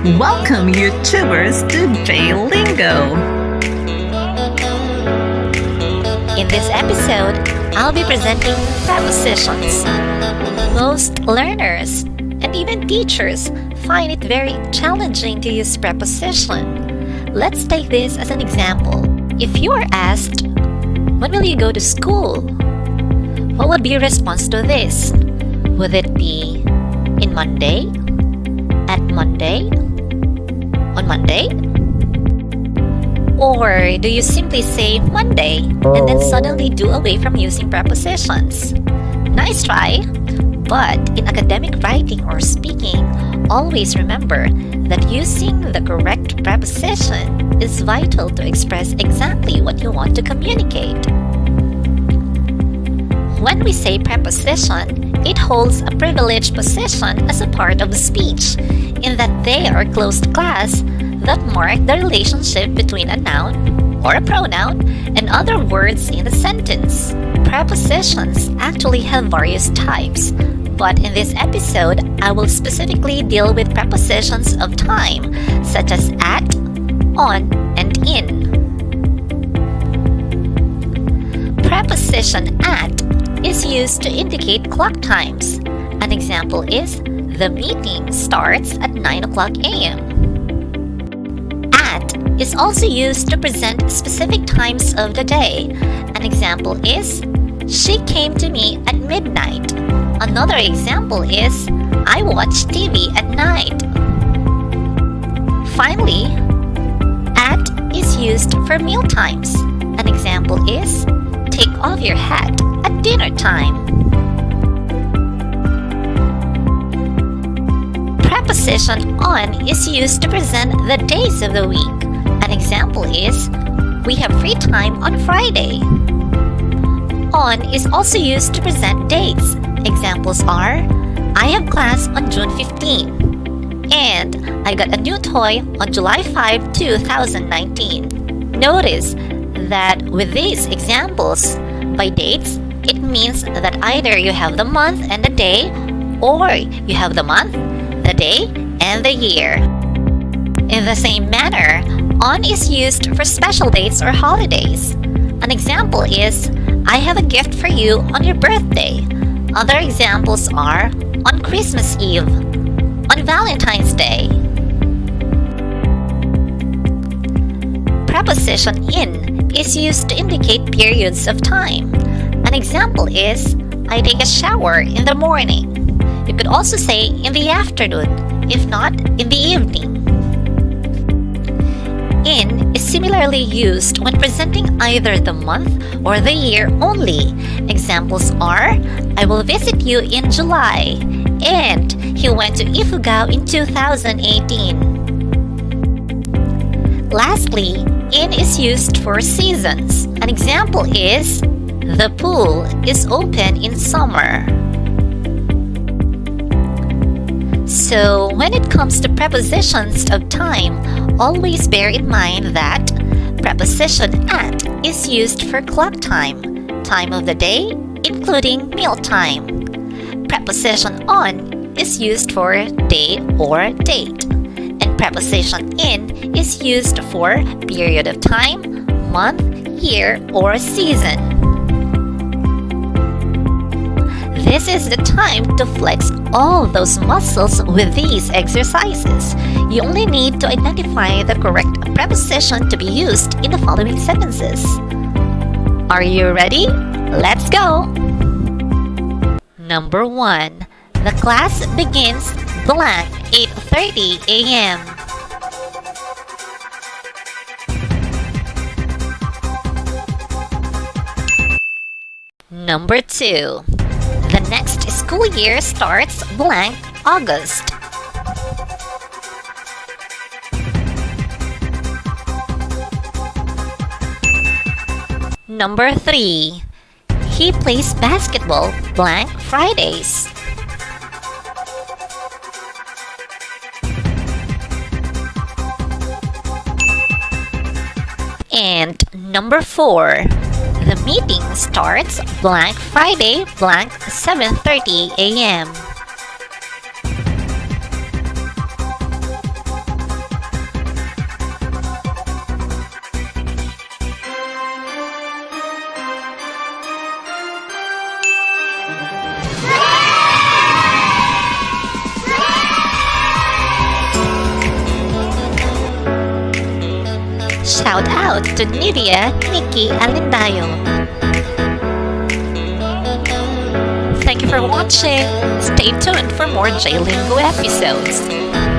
Welcome YouTubers to Lingo. In this episode, I'll be presenting prepositions. Most learners and even teachers find it very challenging to use preposition. Let's take this as an example. If you are asked, "When will you go to school?" What would be your response to this? Would it be in Monday? At Monday? On Monday? Or do you simply say Monday and then suddenly do away from using prepositions? Nice try! But in academic writing or speaking, always remember that using the correct preposition is vital to express exactly what you want to communicate. When we say preposition, it holds a privileged position as a part of the speech, in that they are closed class that mark the relationship between a noun or a pronoun and other words in the sentence. Prepositions actually have various types, but in this episode, I will specifically deal with prepositions of time, such as at, on, and in. Preposition at is used to indicate clock times. An example is, the meeting starts at 9 o'clock a.m. At is also used to present specific times of the day. An example is, she came to me at midnight. Another example is, I watch TV at night. Finally, at is used for meal times. An example is, take off your hat at dinner time. Preposition on is used to present the days of the week. An example is, we have free time on Friday. On is also used to present dates. Examples are, I have class on June 15, and I got a new toy on July 5, 2019. Notice that with these examples, by dates, it means that either you have the month and the day, or you have the month, the day, and the year. In the same manner, on is used for special dates or holidays. An example is, I have a gift for you on your birthday. Other examples are, on Christmas Eve, on Valentine's Day. Preposition in is used to indicate periods of time. An example is, I take a shower in the morning. You could also say in the afternoon, if not in the evening. In is similarly used when presenting either the month or the year only. Examples are, I will visit you in July, and he went to Ifugao in 2018. Lastly, in is used for seasons. An example is, the pool is open in summer. So, when it comes to prepositions of time, always bear in mind that preposition at is used for clock time, time of the day, including meal time. Preposition on is used for day or date, and preposition in is used for period of time, month, year, or season. This is the time to flex all those muscles with these exercises. You only need to identify the correct preposition to be used in the following sentences. Are you ready? Let's go! Number 1. The class begins blank 8:30 a.m. Number 2. The next school year starts blank August. Number 3. He plays basketball blank Fridays. And number 4. The meeting starts blank Friday blank 7:30 a.m. shout out to Nidia, Nikki, and Lindayo. Thank you for watching. Stay tuned for more J-Lingo episodes.